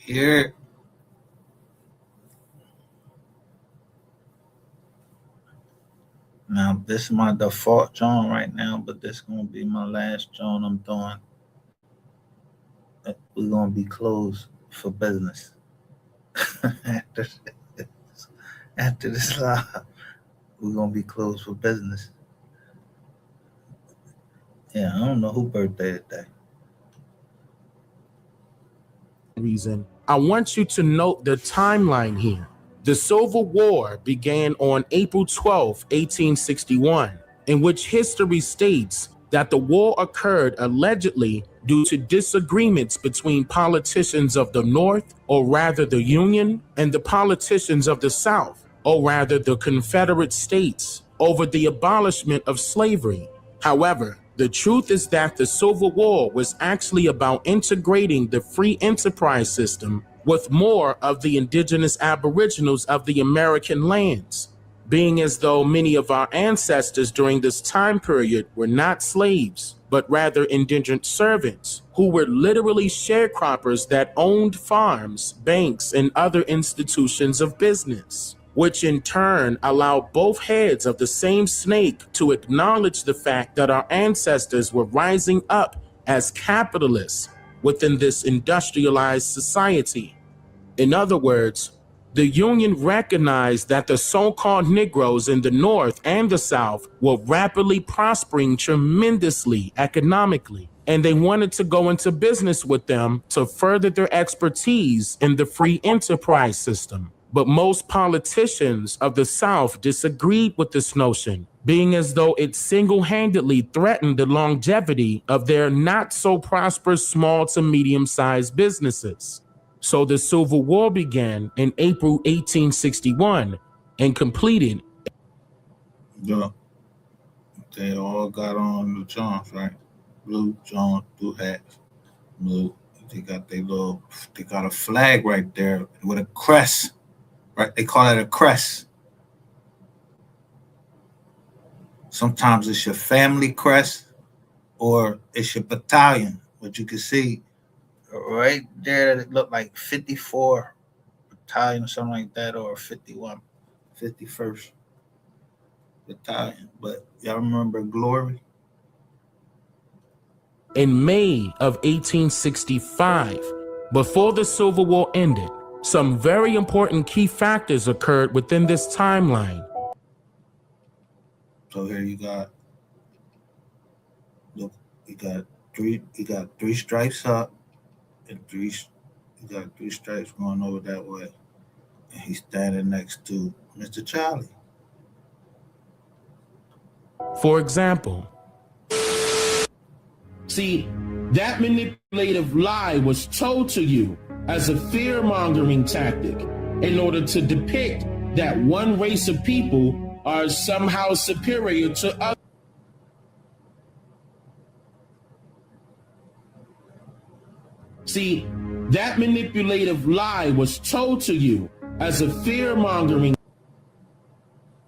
Here, now this is my default John right now, but this gonna be my last John I'm doing. We're gonna be closed for business after after this live. We're gonna be closed for business. Yeah, I don't know who birthday today. Reason, I want you to note the timeline here. The Civil War began on April 12, 1861, in which history states that the war occurred allegedly due to disagreements between politicians of the North, or rather the Union, and the politicians of the South, or rather the Confederate States, over the abolishment of slavery. However, the truth is that the Civil War was actually about integrating the free enterprise system with more of the indigenous aboriginals of the American lands, being as though many of our ancestors during this time period were not slaves, but rather indentured servants who were literally sharecroppers that owned farms, banks, and other institutions of business, which in turn allowed both heads of the same snake to acknowledge the fact that our ancestors were rising up as capitalists within this industrialized society. In other words, the Union recognized that the so-called Negroes in the North and the South were rapidly prospering tremendously economically, and they wanted to go into business with them to further their expertise in the free enterprise system. But most politicians of the South disagreed with this notion, being as though it single-handedly threatened the longevity of their not-so-prosperous small to medium-sized businesses. So the Civil War began in April 1861 and completed. Yeah, they all got on the Johns, right? Blue John, blue hats, blue. They got a flag right there with a crest, right? They call it a crest. Sometimes it's your family crest or it's your battalion, but you can see right there it looked like 54 battalion or something like that, or 51, 51st battalion. But y'all remember Glory? In May of 1865, before the Civil War ended, some very important key factors occurred within this timeline. So here you got, look, you got three stripes up and you got three stripes going over that way. And he's standing next to Mr. Charlie. For example, see, that manipulative lie was told to you as a fear-mongering tactic in order to depict that one race of people are somehow superior to others. See, that manipulative lie was told to you as a fear-mongering.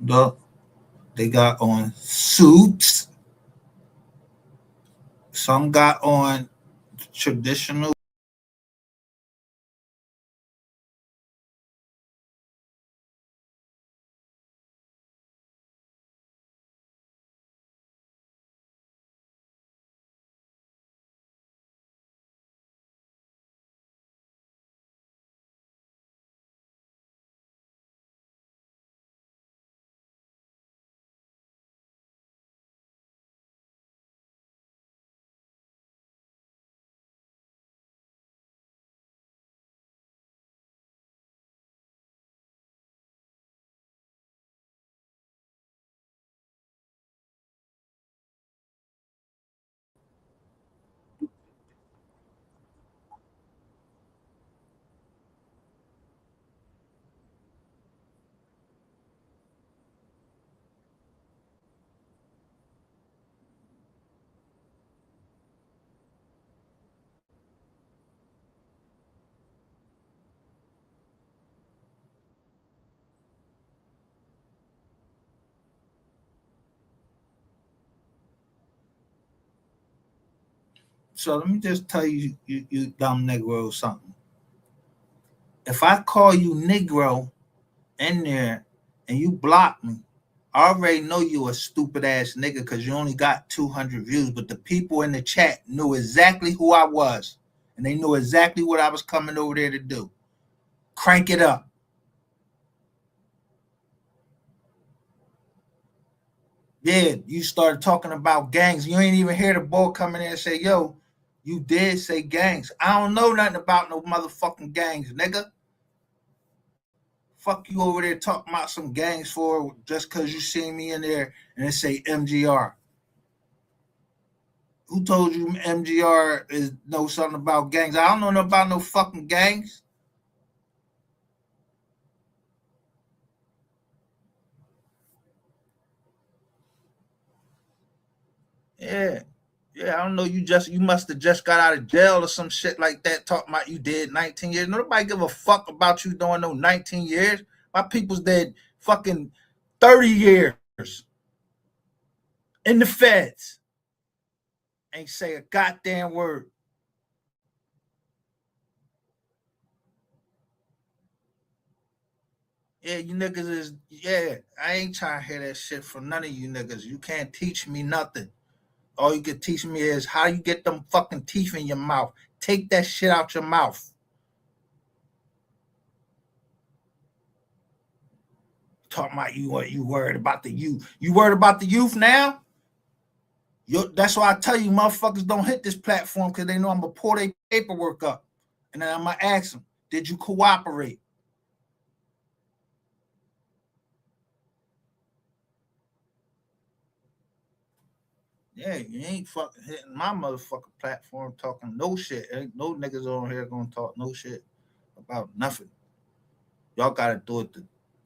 Look, they got on suits. Some got on traditional. So let me just tell you, you dumb Negro, something. If I call you Negro in there and you block me, I already know you a stupid ass nigga because you only got 200 views. But the people in the chat knew exactly who I was, and they knew exactly what I was coming over there to do. Crank it up. Yeah, you started talking about gangs. You ain't even hear the boy come in there and say, yo, you did say gangs. I don't know nothing about no motherfucking gangs, nigga. Fuck you over there talking about some gangs for just because you seen me in there and it say MGR. Who told you MGR is know something about gangs? I don't know nothing about no fucking gangs. Yeah. Yeah, I don't know. You must have just got out of jail or some shit like that. Talking about you did 19 years. Nobody give a fuck about you doing no 19 years. My people's dead fucking 30 years in the feds. Ain't say a goddamn word. Yeah, you niggas is yeah. I ain't trying to hear that shit from none of you niggas. You can't teach me nothing. All you can teach me is how you get them fucking teeth in your mouth. Take that shit out your mouth. Talking about you worried about the youth. You worried about the youth now? That's why I tell you, motherfuckers don't hit this platform because they know I'm gonna pull their paperwork up, and then I'm gonna ask them, "Did you cooperate?" Yeah, you ain't fucking hitting my motherfucking platform talking no shit. Ain't no niggas on here gonna talk no shit about nothing. Y'all gotta do it.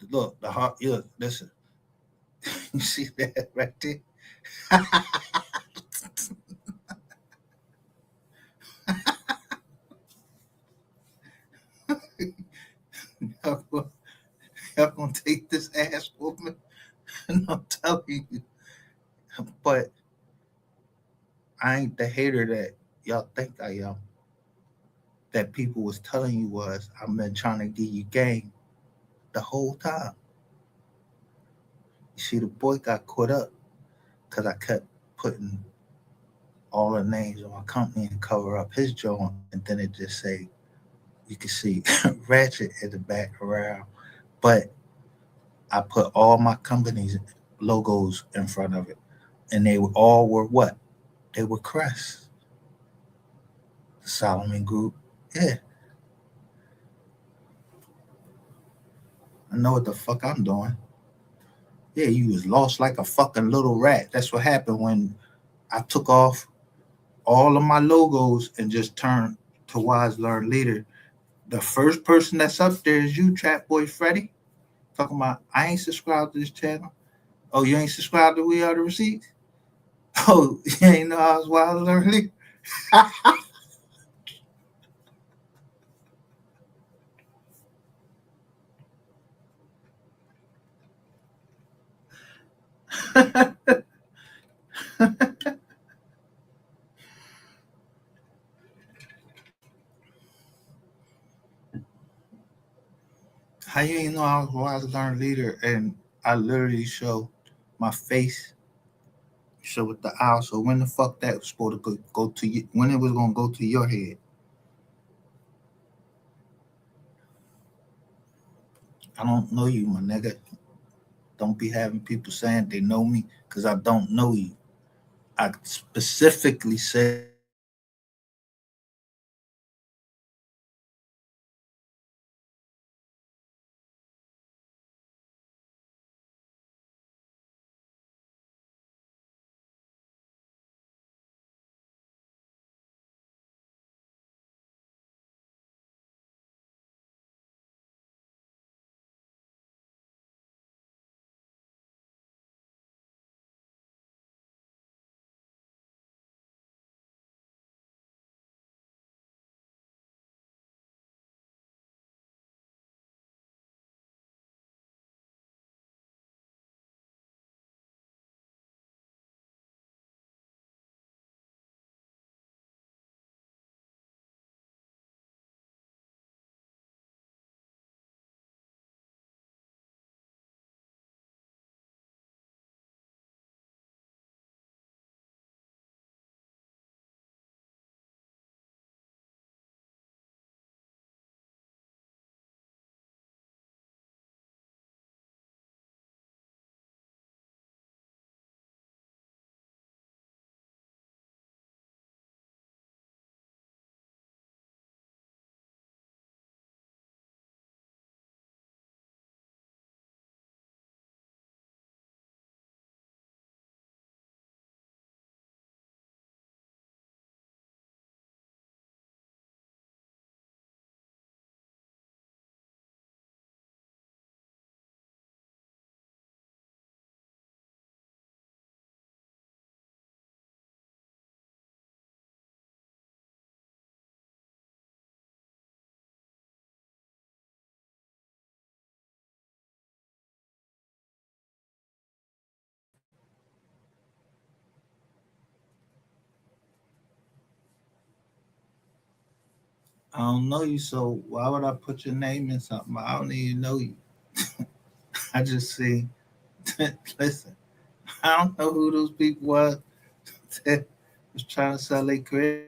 Look, the heart. Yeah, listen. You see that right there? y'all, gonna, y'all gonna take this ass woman? And I'm telling you, but I ain't the hater that y'all think I am. That people was telling you was I've been trying to give you game the whole time. You see, the boy got caught up because I kept putting all the names of my company and cover up his joint, and then it just say you can see Ratchet in the background, but I put all my company's logos in front of it, and they all were what? They were Crest, the Solomon Group. Yeah, I know what the fuck I'm doing. Yeah, you was lost like a fucking little rat. That's what happened when I took off all of my logos and just turned to Wise Learn Leader. The first person that's up there is you, Trap Boy Freddy. Talking about I ain't subscribed to this channel. Oh, you ain't subscribed to We Are the Receipts? Oh, you ain't know I was Wise Learn Leader? How you ain't know I was Wise Learn Leader? And I literally show my face, show with the owl. So when the fuck that was supposed to go to you? When it was gonna go to your head? I don't know you, my nigga. Don't be having people saying they know me because I don't know you. I specifically said I don't know you, so why would I put your name in something? I don't even know you. I just see. Listen, I don't know who those people was that was trying to sell their crib.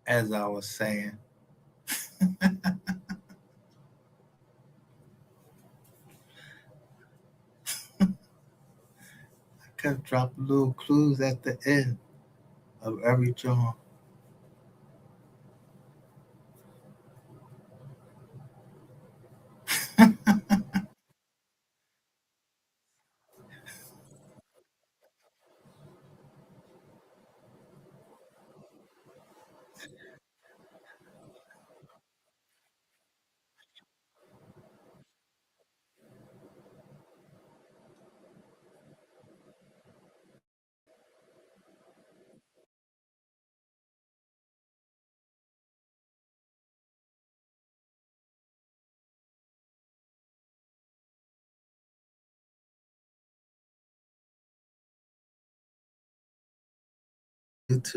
as I was saying, I kept dropping little clues at the end of every drawing.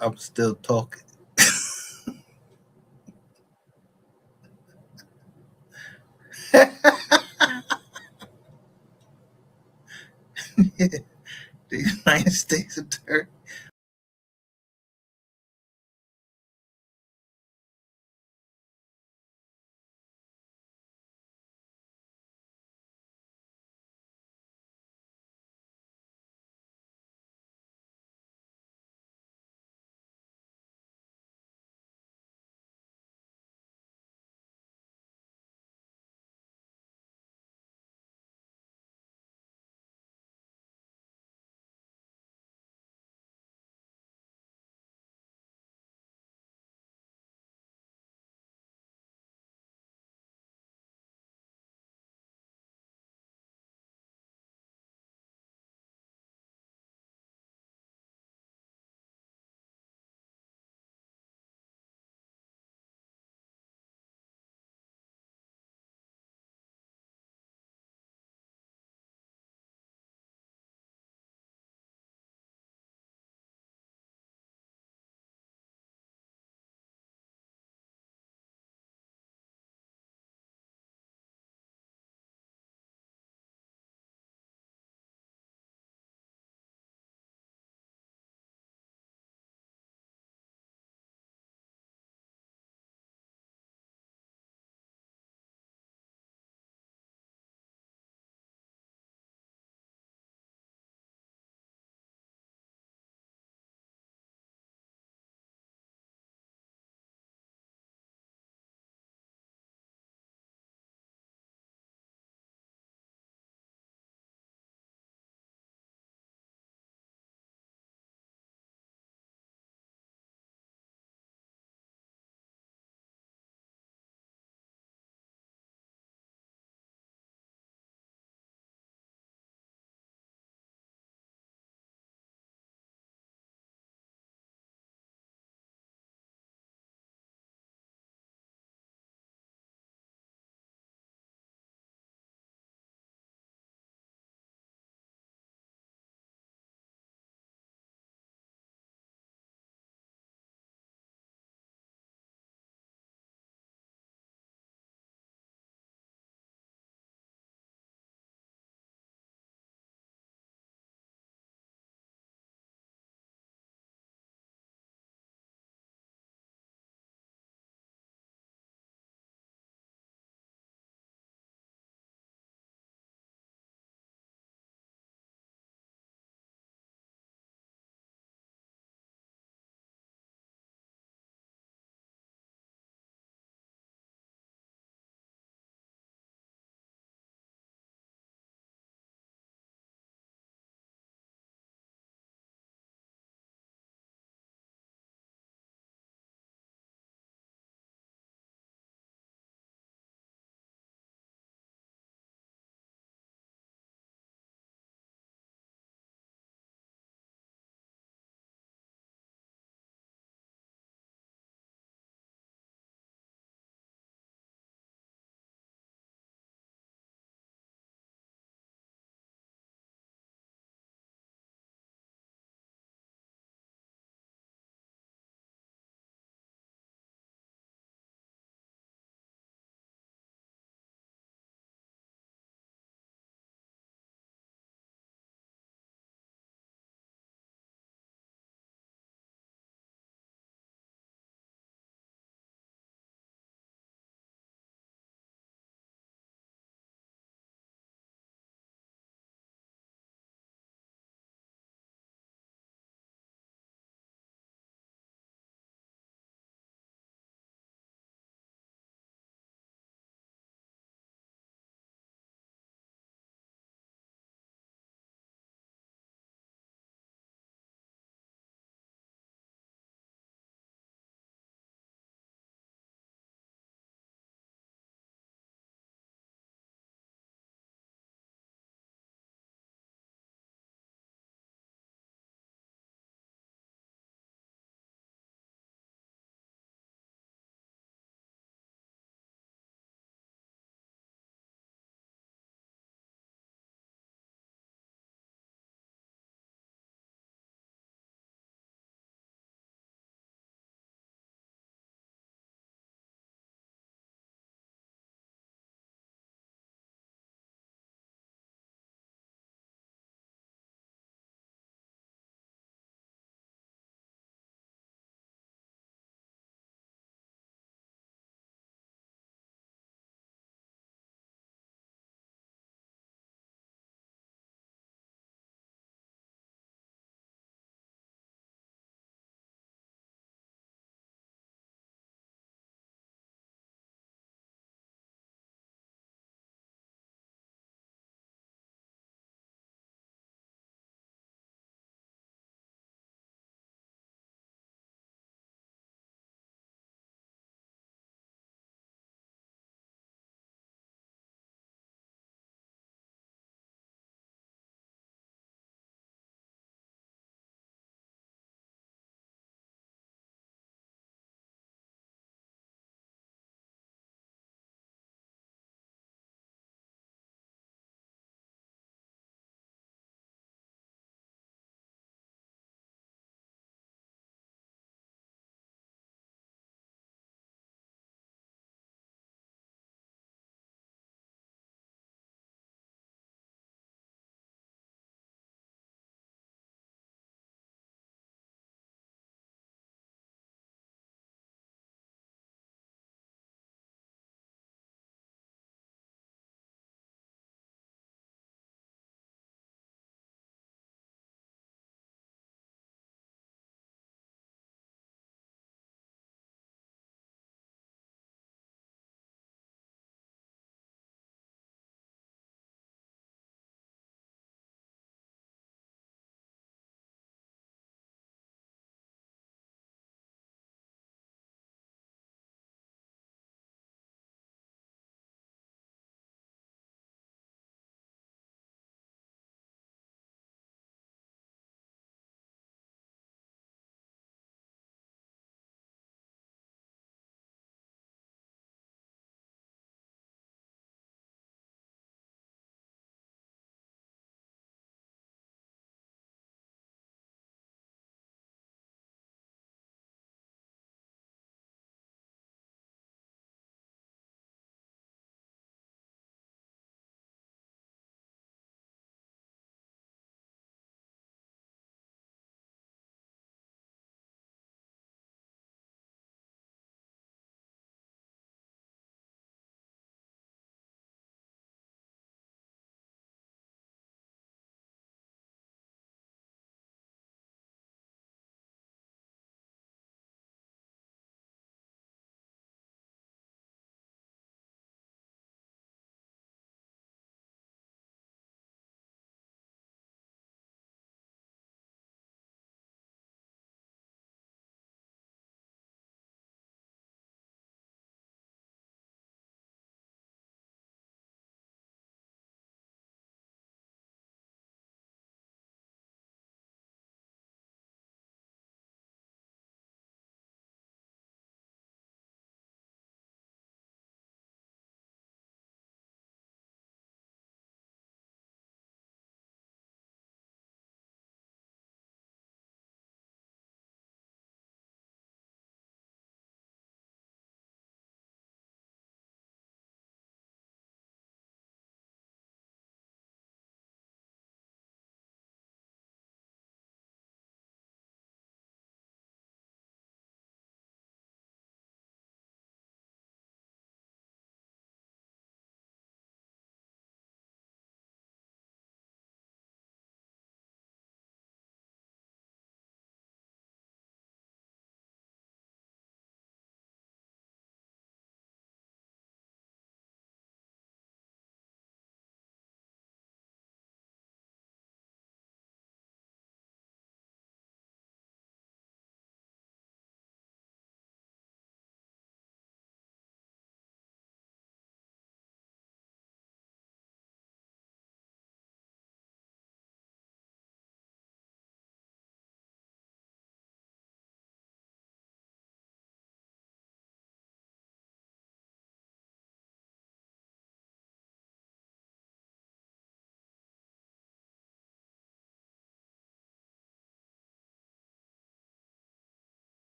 I'm still talking. The United States attorney.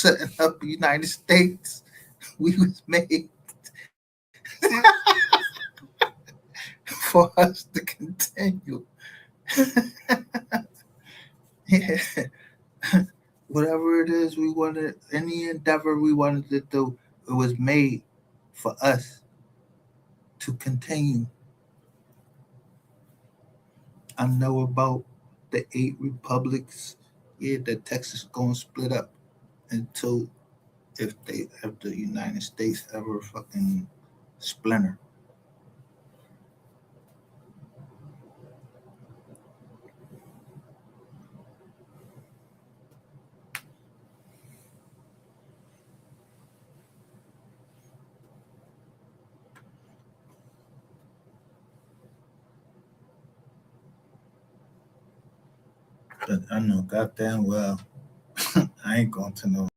setting up the United States. We was made for us to continue. Yeah. Whatever it is we wanted, any endeavor we wanted to do, it was made for us to continue. I know about the 8 republics. Yeah, that Texas gonna split up into, if the United States ever fucking splinter. But I know goddamn well I ain't going to no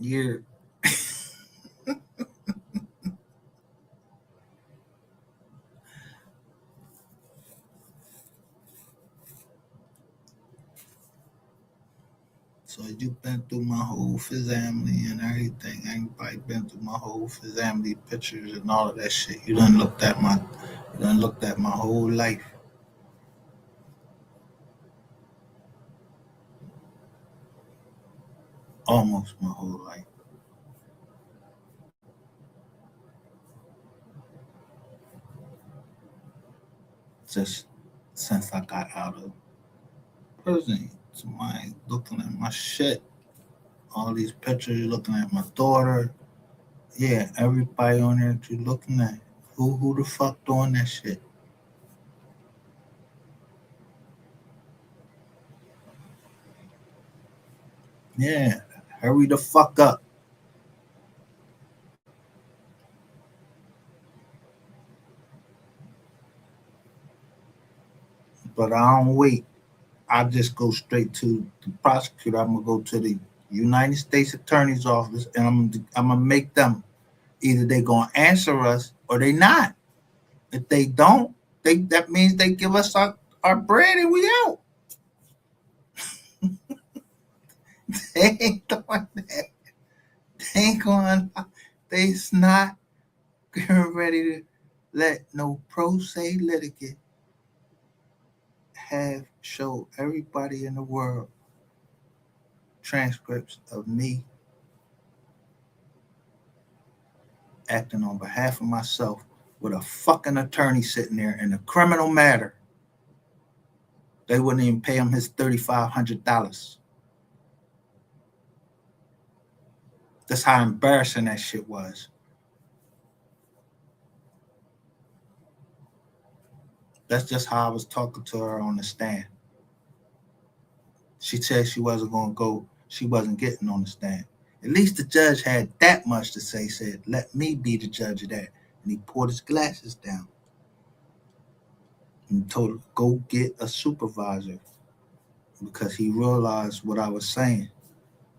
Year. So you've been through my whole family and everything. Everybody been through my whole family pictures and all of that shit. You done looked at my whole life, almost my whole life, just since I got out of prison. Somebody looking at my shit, all these pictures, looking at my daughter. Yeah, everybody on there that you looking at. Who the fuck doing that shit? Yeah, hurry the fuck up. But I don't wait. I just go straight to the prosecutor. I'm gonna go to the United States Attorney's Office, and I'm gonna make them either they gonna answer us or they not. If they don't, that means they give us our bread and we out. They ain't doing that. They ain't going. They's not getting ready to let no pro se litigant have show everybody in the world transcripts of me acting on behalf of myself with a fucking attorney sitting there in a criminal matter. They wouldn't even pay him his $3,500. That's how embarrassing that shit was. That's just how I was talking to her on the stand. She said she wasn't going to go, she wasn't getting on the stand. At least the judge had that much to say, said, let me be the judge of that. And he pulled his glasses down and told her, go get a supervisor because he realized what I was saying.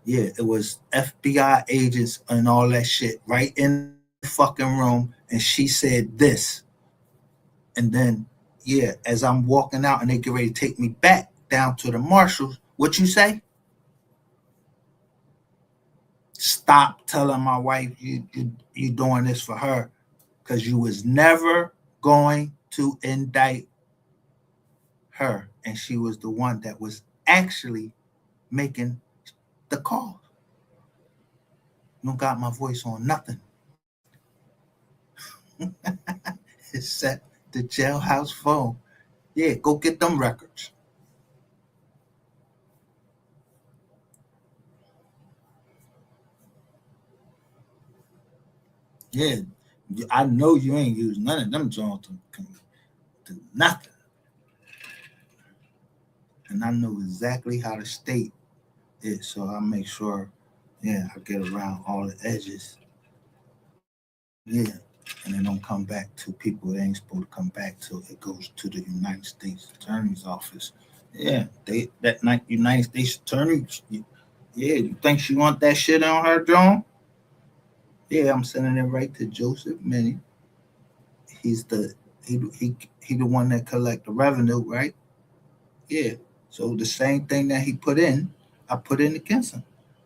Yeah, it was FBI agents and all that shit right in the fucking room. And she said this. And then, yeah, as I'm walking out and they get ready to take me back down to the marshals, what you say? Stop telling my wife you doing this for her because you was never going to indict her. And she was the one that was actually making the call. You don't got my voice on nothing except the jailhouse phone. Yeah, go get them records. Yeah, I know you ain't used none of them joints to nothing. And I know exactly how to state it, so I make sure, yeah, I get around all the edges. Yeah, and it don't come back to people it ain't supposed to come back to. It goes to the United States Attorney's Office. Yeah, United States Attorney. Yeah, you think she want that shit on her, John? Yeah, I'm sending it right to Joseph Minnie. He's the he the one that collect the revenue, right? Yeah. So the same thing that he put in, I put in against him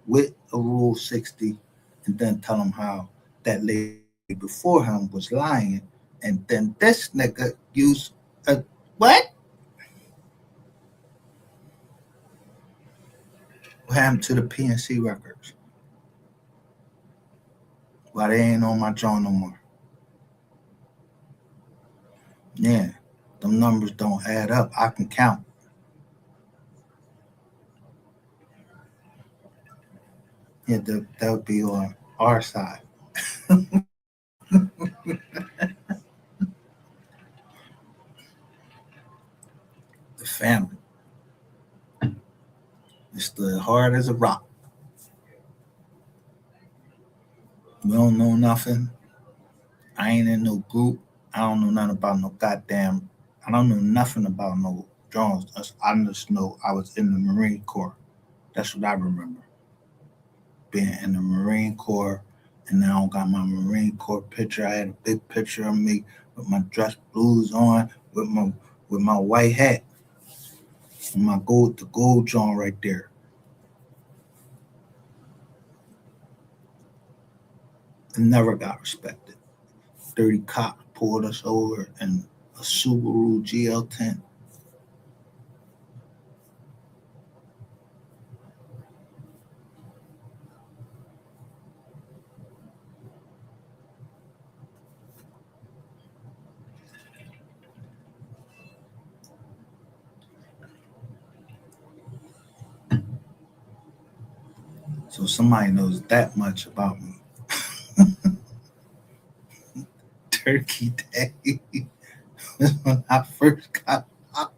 with a Rule 60, and then tell him how that lady before him was lying, and then this nigga used a what? What happened to the PNC records? Why they ain't on my jaw no more? Yeah, them numbers don't add up. I can count. Yeah, that would be on our side. The family. It's still hard as a rock. We don't know nothing. I ain't in no group. I don't know nothing about no goddamn. I don't know nothing about no drones. I just know I was in the Marine Corps. That's what I remember. being in the Marine Corps, and now I don't got my Marine Corps picture. I had a big picture of me with my dress blues on, with my white hat, and the gold John right there. And never got respected. 30 cops pulled us over in a Subaru GL10. So somebody knows that much about me. Turkey Day was when I first got locked.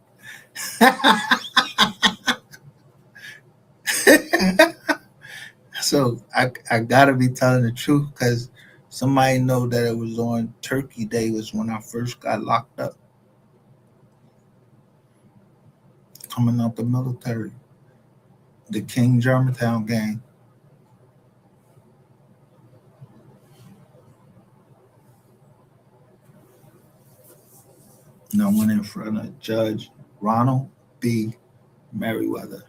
So I gotta be telling the truth because somebody know that it was on Turkey Day was when I first got locked up coming out the military. The King Germantown gang. And I went in front of Judge Ronald B. Merriweather.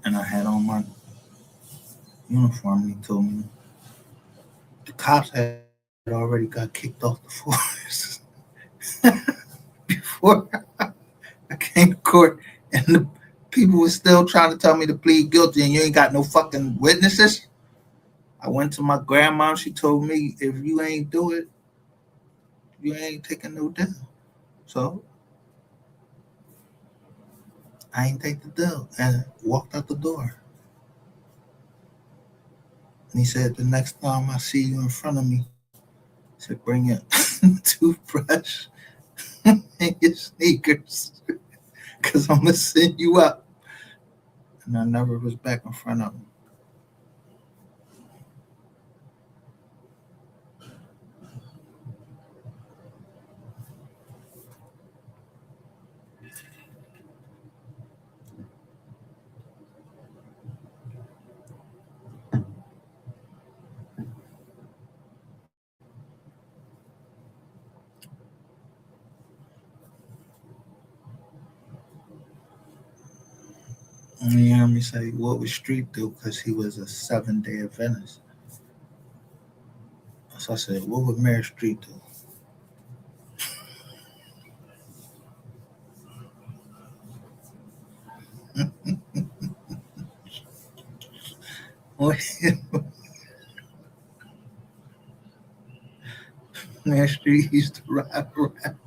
And I had on my uniform and he told me the cops had already got kicked off the force before I came to court, and the people were still trying to tell me to plead guilty, and you ain't got no fucking witnesses. I went to my grandma. She told me if you ain't do it, you ain't taking no deal. So I ain't take the deal and walked out the door. And he said, the next time I see you in front of me, he said, bring your toothbrush and your sneakers because I'm going to send you up. And I never was back in front of him. And you hear me say, what was Street do? Because he was a 7-day Adventist. So I said, what would Mary Street do? Mary Street used to ride around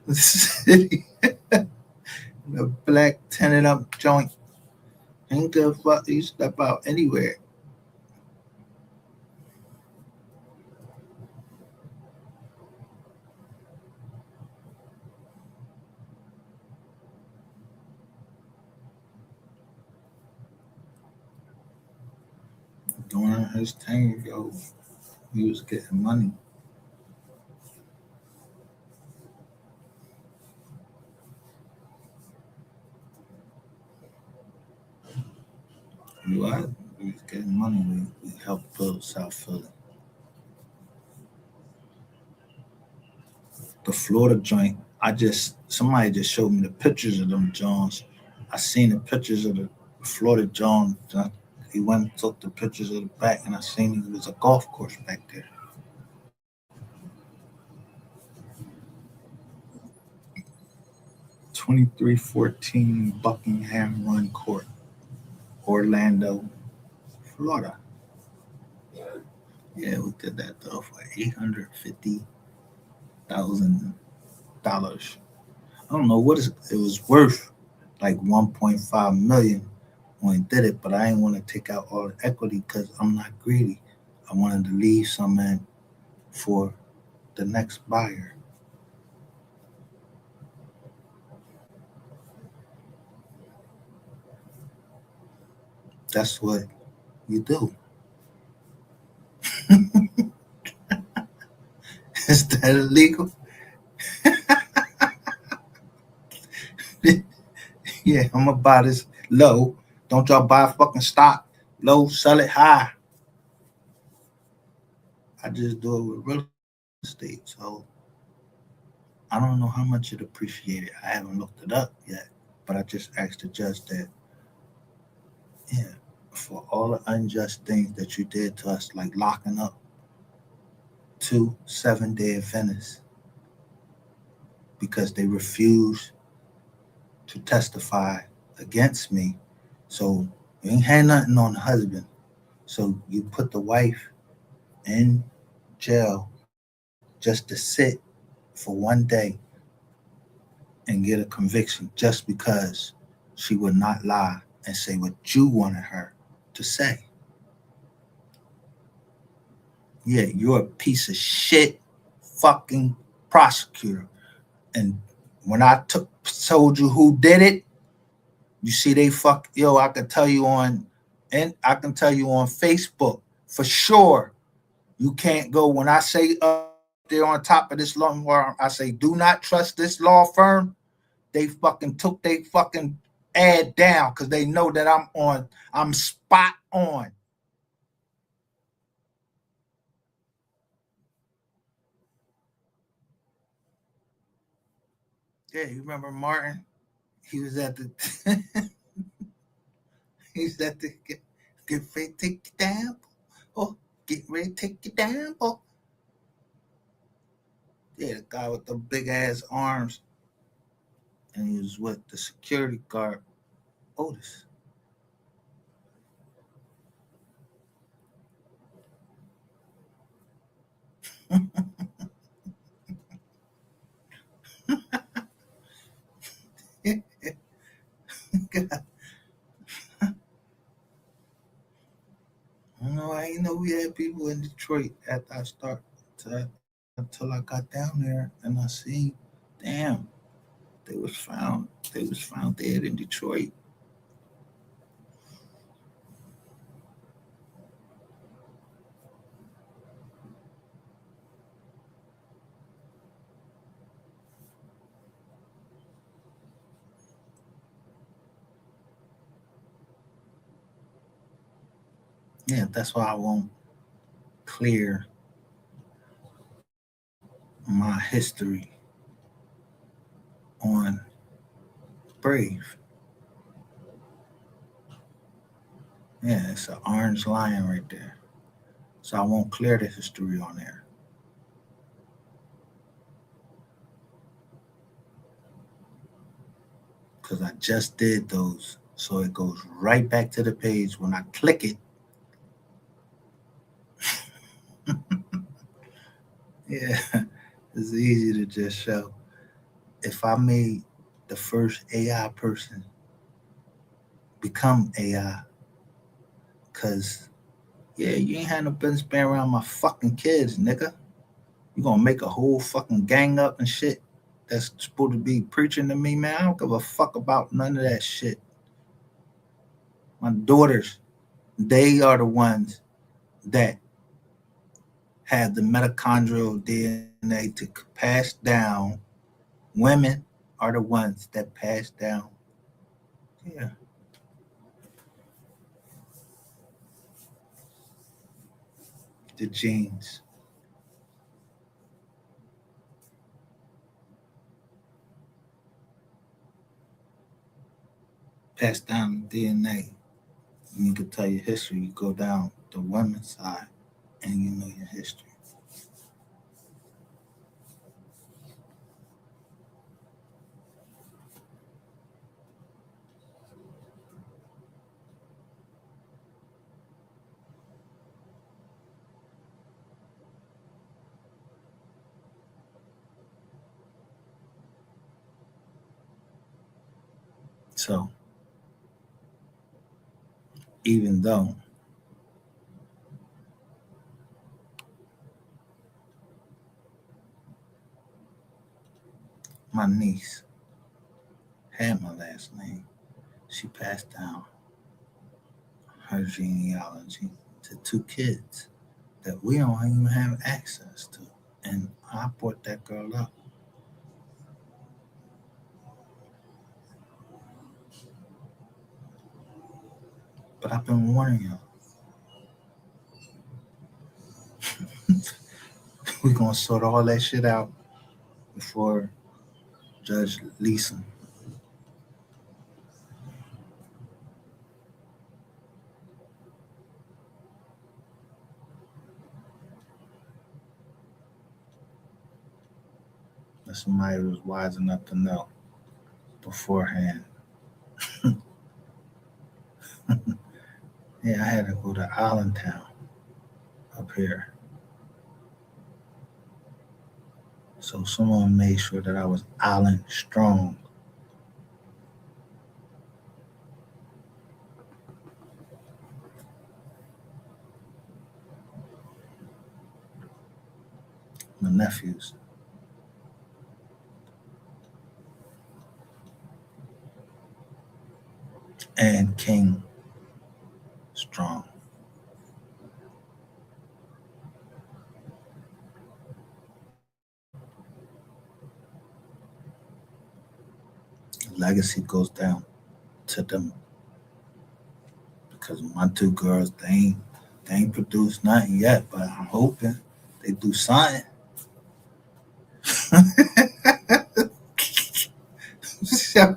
the city in a black tinted up joint. Ain't the fuck he step out anywhere. During his tenure, yo, he was getting money. You what? He was getting money. We helped build South Philly. The Florida joint, somebody just showed me the pictures of them Johns. I seen the pictures of the Florida John. He went and took the pictures of the back, and I seen it was a golf course back there. 2314 Buckingham Run Court, Orlando, Florida. Yeah, we did that though for $850,000. I don't know what it was worth, like 1.5 million when we did it, but I didn't want to take out all the equity because I'm not greedy. I wanted to leave some in for the next buyer. That's what you do. Is that illegal? Yeah, I'm gonna buy this low. Don't y'all buy fucking stock low, sell it high. I just do it with real estate. So I don't know how much it appreciated. I haven't looked it up yet. But I just asked the judge that, yeah, for all the unjust things that you did to us, like locking up 2 7-day Adventists because they refused to testify against me. So you ain't had nothing on the husband. So you put the wife in jail just to sit for one day and get a conviction just because she would not lie and say what you wanted her to say. Yeah, you're a piece of shit fucking prosecutor. And when I told you who did it, you see they I can tell you on Facebook for sure. You can't go when I say up there on top of this law firm, I say do not trust this law firm. They fucking took they fucking ad down because they know that I'm spot on. Yeah, you remember Martin? He was at the he was at the get ready to take you down. Oh, get ready to take you down. Oh, yeah, the guy with the big ass arms, and he was with the security guard, Otis. No, I ain't know we had people in Detroit after I started until I got down there and I seen, damn, they was found. They was found dead in Detroit. Yeah, that's why I won't clear my history on Brave. Yeah, it's an orange lion right there. So I won't clear the history on there because I just did those. So it goes right back to the page. When I click it, yeah, it's easy to just show. If I made the first AI person become AI, because, yeah, you ain't had no business being around my fucking kids, nigga. You gonna make a whole fucking gang up and shit that's supposed to be preaching to me, man. I don't give a fuck about none of that shit. My daughters, they are the ones that have the mitochondrial DNA to pass down. Women are the ones that pass down, yeah, the genes, pass down the DNA. And you can tell your history. You go down the women's side and you know your history. So even though my niece had my last name, she passed down her genealogy to 2 kids that we don't even have access to. And I brought that girl up. But I've been warning y'all. We're gonna sort all that shit out before Judge Leeson. That's somebody who was wise enough to know beforehand. Yeah, I had to go to Allentown up here. So someone made sure that I was island strong. My nephews and King Strong. Legacy goes down to them because my two girls they ain't produced nothing yet, but I'm hoping they do something. So,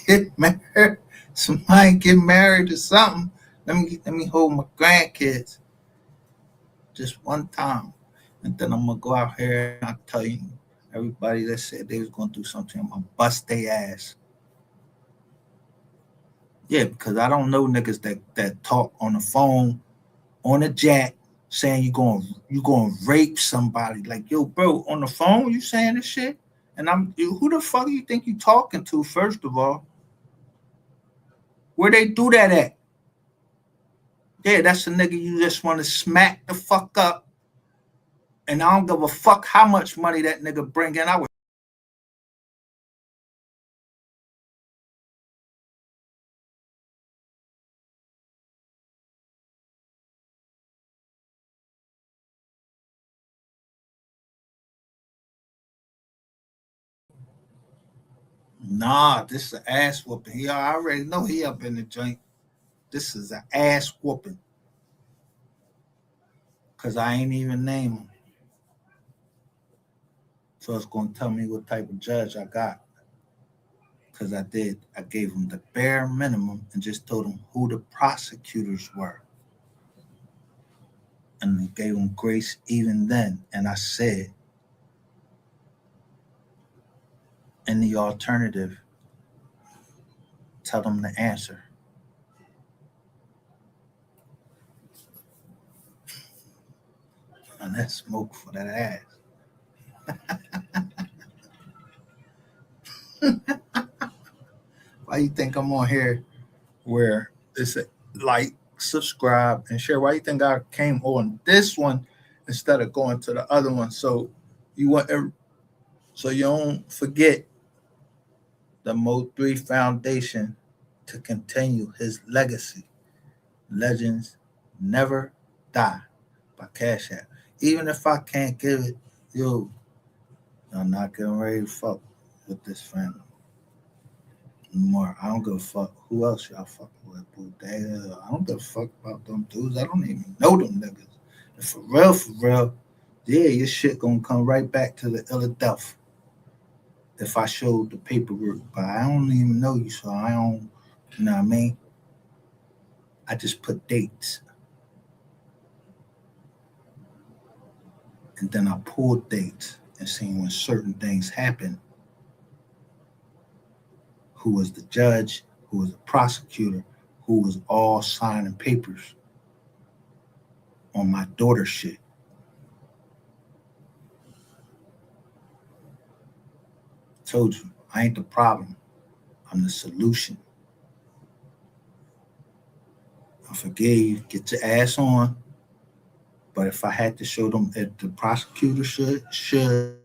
get married. Somebody get married or something. Let me hold my grandkids just one time, and then I'm gonna go out here and I'll tell you everybody that said they was gonna do something, I'm gonna bust their ass. Yeah, because I don't know niggas that talk on the phone on a jack saying you gonna rape somebody. Like, yo, bro, on the phone you saying this shit, and who the fuck you think you talking to? First of all, where they do that at? Yeah, that's a nigga you just want to smack the fuck up, and I don't give a fuck how much money that nigga bring in. I would. Nah, this is an ass whooping. I already know he up in the joint. This is an ass whooping. Cause I ain't even name him. So it's gonna tell me what type of judge I got. Cause I did. I gave him the bare minimum and just told him who the prosecutors were. And I gave him grace even then. And I said, in the alternative, tell them the answer. And that's smoke for that ass. Why you think I'm on here where it's a like, subscribe, and share? Why you think I came on this one instead of going to the other one? So you want so you don't forget the Mo 3 Foundation to continue his legacy. Legends never die by Cash App. Even if I can't give it, yo, I'm not getting ready to fuck with this family anymore. I don't give a fuck who else y'all fucking with, boo. I don't give a fuck about them dudes. I don't even know them niggas. And for real, yeah, your shit gonna come right back to the Philadelphia if I showed the paperwork. But I don't even know you, so I don't, you know what I mean? I just put dates. And then I pulled dates and seen when certain things happened, who was the judge, who was the prosecutor, who was all signing papers on my daughter's shit. Told you, I ain't the problem. I'm the solution. I forgive you, get your ass on. But if I had to show them, if the prosecutor should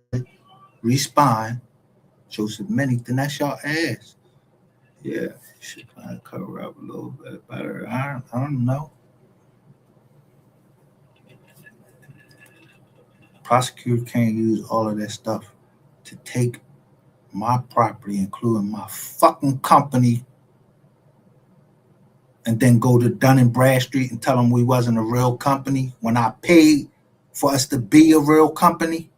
respond, show submitting, then that's your ass. Yeah, you should kind of cover up a little bit better. I don't know. Prosecutor can't use all of that stuff to take my property, including my fucking company, and then go to Dun and Bradstreet and tell them we wasn't a real company when I paid for us to be a real company?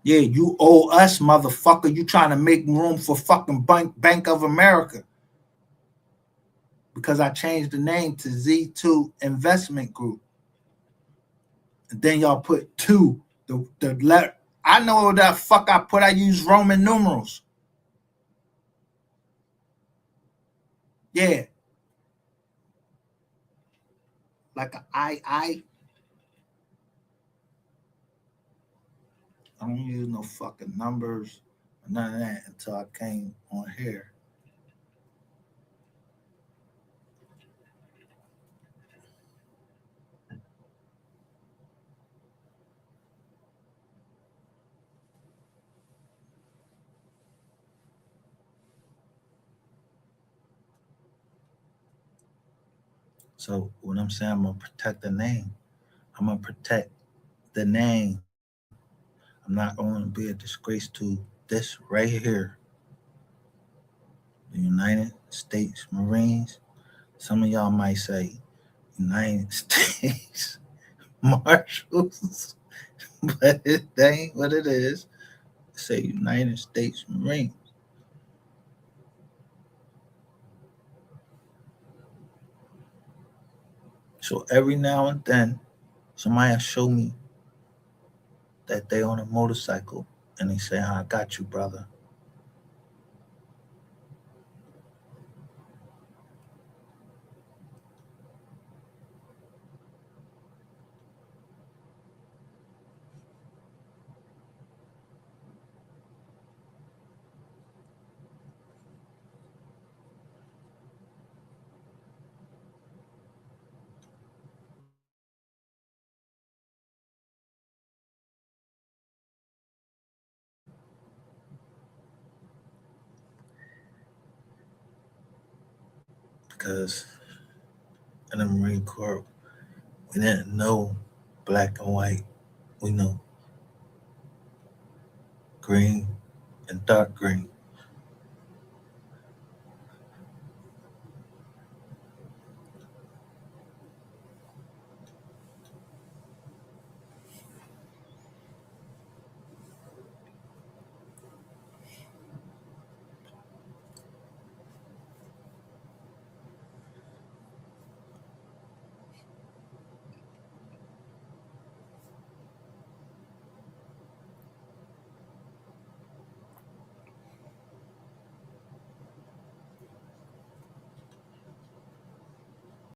Yeah, you owe us, motherfucker. You trying to make room for fucking Bank of America because I changed the name to Z2 Investment Group. And then y'all put two. The letter. I know what that fuck I put. I use Roman numerals. Yeah. Like a I don't use no fucking numbers or none of that until I came on here. So what I'm saying, I'm gonna protect the name. I'm gonna protect the name. I'm not gonna be a disgrace to this right here. The United States Marines. Some of y'all might say United States Marshals, but it ain't what it is. It say United States Marines. So every now and then, somebody will show me that they on a motorcycle and they say, "I got you, brother." Because in the Marine Corps, we didn't know black and white. We know green and dark green.